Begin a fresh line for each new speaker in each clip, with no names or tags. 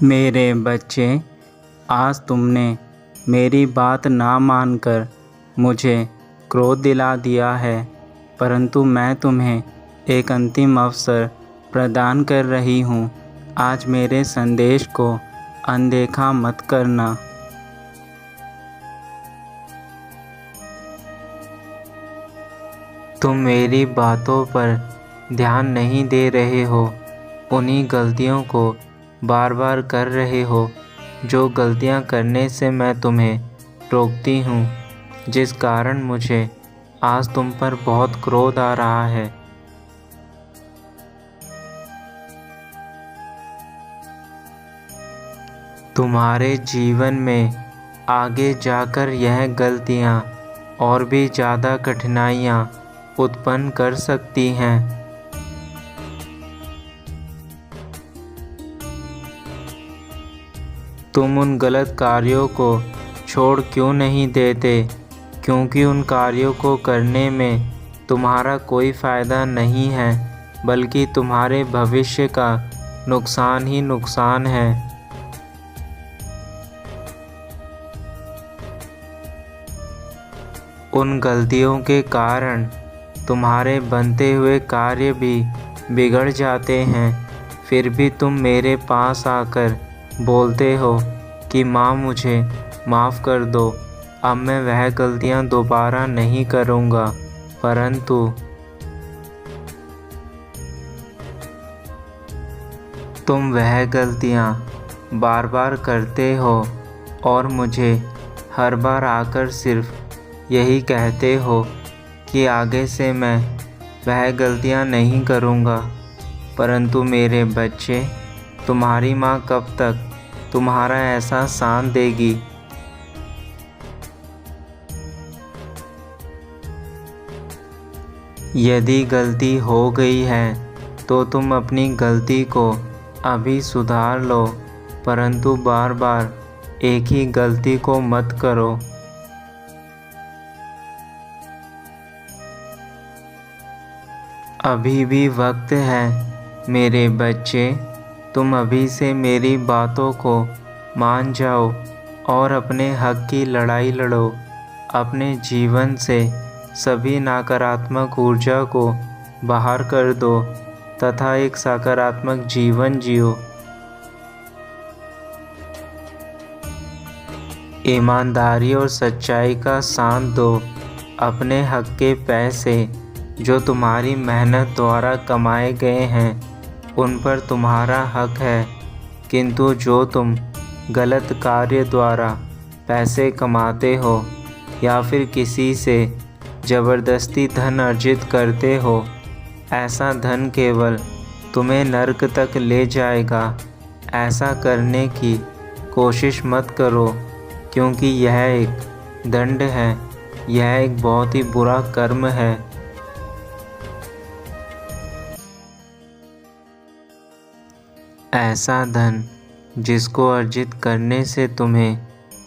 मेरे बच्चे, आज तुमने मेरी बात ना मानकर मुझे क्रोध दिला दिया है, परंतु मैं तुम्हें एक अंतिम अवसर प्रदान कर रही हूँ। आज मेरे संदेश को अनदेखा मत करना। तुम मेरी बातों पर ध्यान नहीं दे रहे हो, उन्हीं गलतियों को बार बार कर रहे हो जो गलतियां करने से मैं तुम्हें रोकती हूँ, जिस कारण मुझे आज तुम पर बहुत क्रोध आ रहा है। तुम्हारे जीवन में आगे जाकर यह गलतियाँ और भी ज़्यादा कठिनाइयाँ उत्पन्न कर सकती हैं। तुम उन गलत कार्यों को छोड़ क्यों नहीं देते? क्योंकि उन कार्यों को करने में तुम्हारा कोई फ़ायदा नहीं है, बल्कि तुम्हारे भविष्य का नुकसान ही नुकसान है। उन गलतियों के कारण तुम्हारे बनते हुए कार्य भी बिगड़ जाते हैं। फिर भी तुम मेरे पास आकर बोलते हो कि माँ, मुझे माफ़ कर दो, अब मैं वह गलतियाँ दोबारा नहीं करूँगा। परंतु तुम वह गलतियाँ बार बार करते हो और मुझे हर बार आकर सिर्फ यही कहते हो कि आगे से मैं वह गलतियाँ नहीं करूँगा। परंतु मेरे बच्चे, तुम्हारी माँ कब तक तुम्हारा ऐसा साथ देगी? यदि गलती हो गई है तो तुम अपनी गलती को अभी सुधार लो, परंतु बार बार एक ही गलती को मत करो। अभी भी वक्त है मेरे बच्चे, तुम अभी से मेरी बातों को मान जाओ और अपने हक की लड़ाई लड़ो। अपने जीवन से सभी नकारात्मक ऊर्जा को बाहर कर दो तथा एक सकारात्मक जीवन जियो। ईमानदारी और सच्चाई का साथ दो। अपने हक के पैसे जो तुम्हारी मेहनत द्वारा कमाए गए हैं, उन पर तुम्हारा हक है, किंतु जो तुम गलत कार्य द्वारा पैसे कमाते हो या फिर किसी से ज़बरदस्ती धन अर्जित करते हो, ऐसा धन केवल तुम्हें नर्क तक ले जाएगा। ऐसा करने की कोशिश मत करो, क्योंकि यह एक दंड है, यह एक बहुत ही बुरा कर्म है। ऐसा धन जिसको अर्जित करने से तुम्हें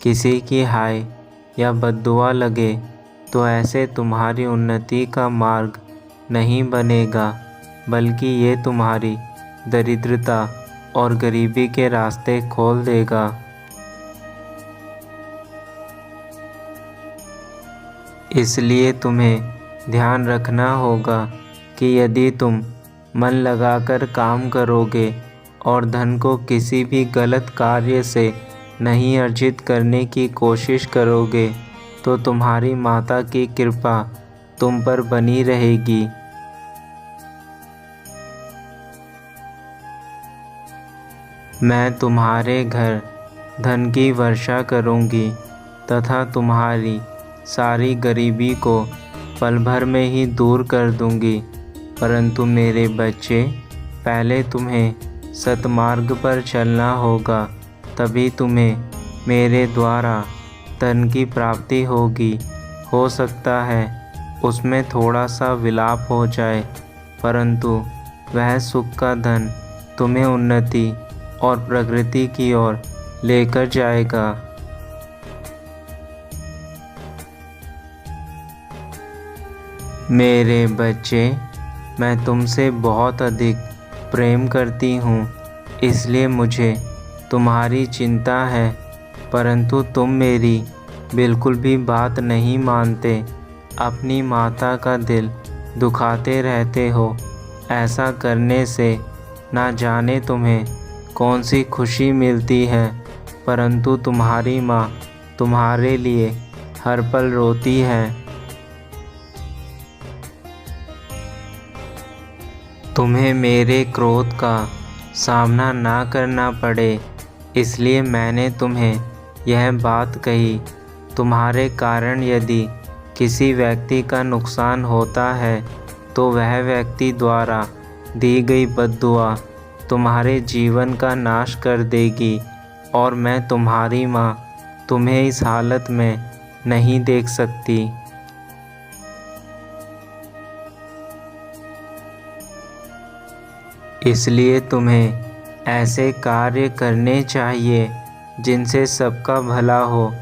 किसी की हाय या बद्दुआ लगे, तो ऐसे तुम्हारी उन्नति का मार्ग नहीं बनेगा, बल्कि ये तुम्हारी दरिद्रता और गरीबी के रास्ते खोल देगा। इसलिए तुम्हें ध्यान रखना होगा कि यदि तुम मन लगाकर काम करोगे और धन को किसी भी गलत कार्य से नहीं अर्जित करने की कोशिश करोगे, तो तुम्हारी माता की कृपा तुम पर बनी रहेगी। मैं तुम्हारे घर धन की वर्षा करूँगी तथा तुम्हारी सारी गरीबी को पल भर में ही दूर कर दूँगी। परंतु मेरे बच्चे, पहले तुम्हें सतमार्ग पर चलना होगा, तभी तुम्हें मेरे द्वारा धन की प्राप्ति होगी। हो सकता है उसमें थोड़ा सा विलाप हो जाए, परंतु वह सुख का धन तुम्हें उन्नति और प्रगति की ओर लेकर जाएगा। मेरे बच्चे, मैं तुमसे बहुत अधिक प्रेम करती हूँ, इसलिए मुझे तुम्हारी चिंता है, परंतु तुम मेरी बिल्कुल भी बात नहीं मानते। अपनी माता का दिल दुखाते रहते हो। ऐसा करने से ना जाने तुम्हें कौन सी खुशी मिलती है, परंतु तुम्हारी माँ तुम्हारे लिए हर पल रोती है। तुम्हें मेरे क्रोध का सामना ना करना पड़े, इसलिए मैंने तुम्हें यह बात कही। तुम्हारे कारण यदि किसी व्यक्ति का नुकसान होता है तो वह व्यक्ति द्वारा दी गई बद्दुआ तुम्हारे जीवन का नाश कर देगी, और मैं तुम्हारी माँ तुम्हें इस हालत में नहीं देख सकती। इसलिए तुम्हें ऐसे कार्य करने चाहिए जिनसे सबका भला हो,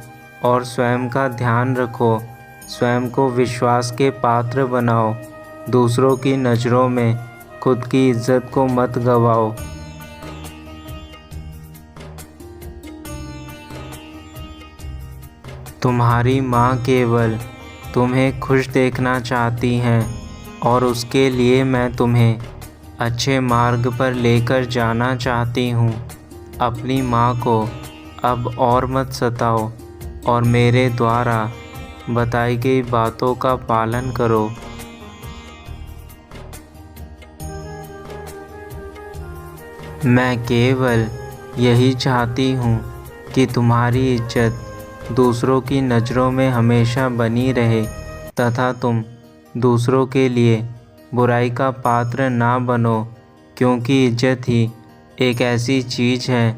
और स्वयं का ध्यान रखो। स्वयं को विश्वास के पात्र बनाओ। दूसरों की नज़रों में खुद की इज्जत को मत गवाओ। तुम्हारी माँ केवल तुम्हें खुश देखना चाहती हैं, और उसके लिए मैं तुम्हें अच्छे मार्ग पर लेकर जाना चाहती हूँ। अपनी माँ को अब और मत सताओ, और मेरे द्वारा बताई गई बातों का पालन करो। मैं केवल यही चाहती हूँ कि तुम्हारी इज्जत दूसरों की नज़रों में हमेशा बनी रहे, तथा तुम दूसरों के लिए बुराई का पात्र ना बनो, क्योंकि इज्जत ही एक ऐसी चीज़ है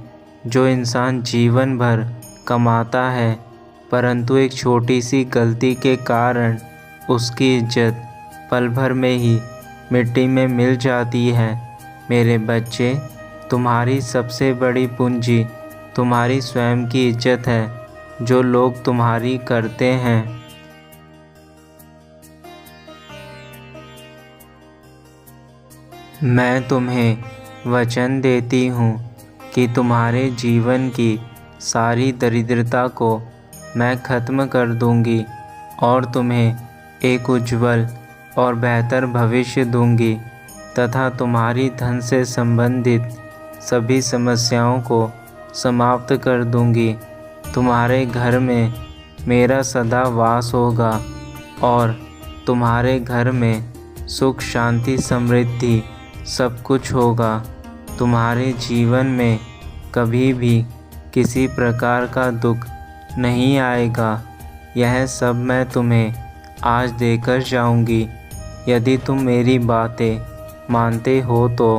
जो इंसान जीवन भर कमाता है, परंतु एक छोटी सी गलती के कारण उसकी इज्जत पल भर में ही मिट्टी में मिल जाती है। मेरे बच्चे, तुम्हारी सबसे बड़ी पूंजी तुम्हारी स्वयं की इज्जत है, जो लोग तुम्हारी करते हैं। मैं तुम्हें वचन देती हूँ कि तुम्हारे जीवन की सारी दरिद्रता को मैं ख़त्म कर दूँगी, और तुम्हें एक उज्जवल और बेहतर भविष्य दूँगी, तथा तुम्हारी धन से संबंधित सभी समस्याओं को समाप्त कर दूँगी। तुम्हारे घर में मेरा सदा वास होगा, और तुम्हारे घर में सुख, शांति, समृद्धि सब कुछ होगा। तुम्हारे जीवन में कभी भी किसी प्रकार का दुख नहीं आएगा। यह सब मैं तुम्हें आज देकर जाऊंगी, यदि तुम मेरी बातें मानते हो तो।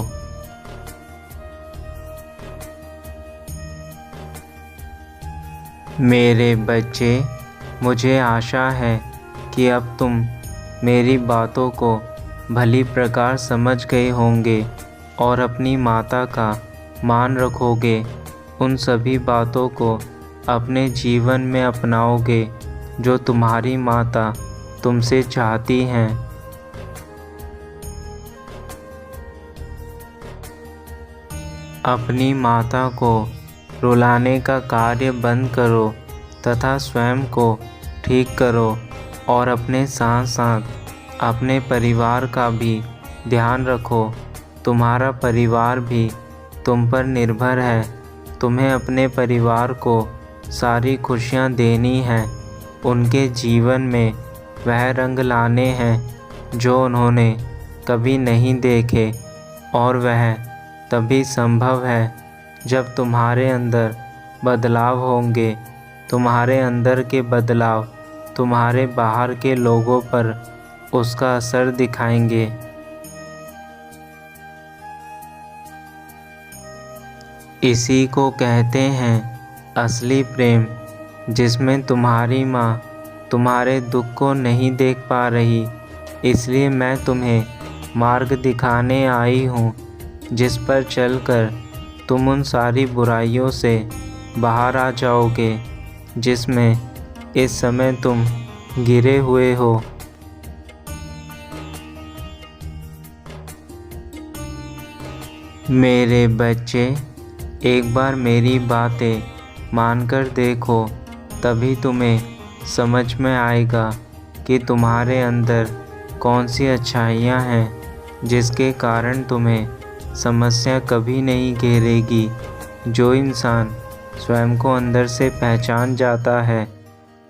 मेरे बच्चे, मुझे आशा है कि अब तुम मेरी बातों को भली प्रकार समझ गए होंगे और अपनी माता का मान रखोगे। उन सभी बातों को अपने जीवन में अपनाओगे जो तुम्हारी माता तुमसे चाहती हैं। अपनी माता को रुलाने का कार्य बंद करो तथा स्वयं को ठीक करो, और अपने साथ साथ अपने परिवार का भी ध्यान रखो। तुम्हारा परिवार भी तुम पर निर्भर है। तुम्हें अपने परिवार को सारी खुशियाँ देनी हैं। उनके जीवन में वह रंग लाने हैं जो उन्होंने कभी नहीं देखे, और वह तभी संभव है जब तुम्हारे अंदर बदलाव होंगे। तुम्हारे अंदर के बदलाव तुम्हारे बाहर के लोगों पर उसका असर दिखाएंगे। इसी को कहते हैं असली प्रेम, जिसमें तुम्हारी माँ तुम्हारे दुख को नहीं देख पा रही। इसलिए मैं तुम्हें मार्ग दिखाने आई हूँ, जिस पर चलकर तुम उन सारी बुराइयों से बाहर आ जाओगे जिसमें इस समय तुम गिरे हुए हो। मेरे बच्चे, एक बार मेरी बातें मानकर देखो, तभी तुम्हें समझ में आएगा कि तुम्हारे अंदर कौन सी अच्छाइयाँ हैं जिसके कारण तुम्हें समस्या कभी नहीं घेरेगी। जो इंसान स्वयं को अंदर से पहचान जाता है,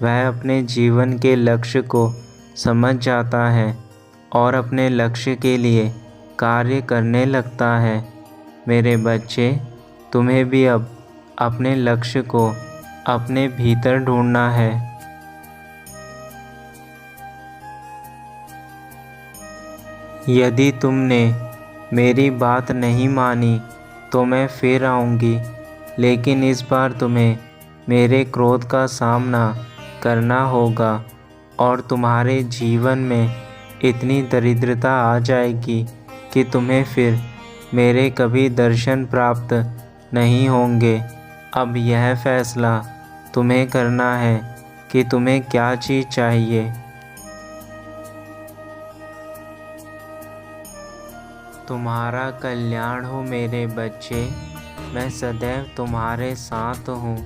वह अपने जीवन के लक्ष्य को समझ जाता है और अपने लक्ष्य के लिए कार्य करने लगता है। मेरे बच्चे, तुम्हें भी अब अपने लक्ष्य को अपने भीतर ढूंढना है। यदि तुमने मेरी बात नहीं मानी तो मैं फिर आऊँगी, लेकिन इस बार तुम्हें मेरे क्रोध का सामना करना होगा और तुम्हारे जीवन में इतनी दरिद्रता आ जाएगी कि तुम्हें फिर मेरे कभी दर्शन प्राप्त नहीं होंगे। अब यह फैसला तुम्हें करना है कि तुम्हें क्या चीज़ चाहिए। तुम्हारा कल्याण हो मेरे बच्चे, मैं सदैव तुम्हारे साथ हूँ,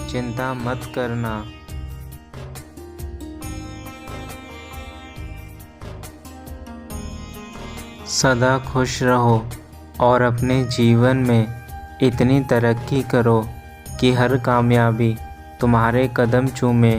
चिंता मत करना। सदा खुश रहो और अपने जीवन में इतनी तरक्की करो कि हर कामयाबी तुम्हारे कदम चूमे।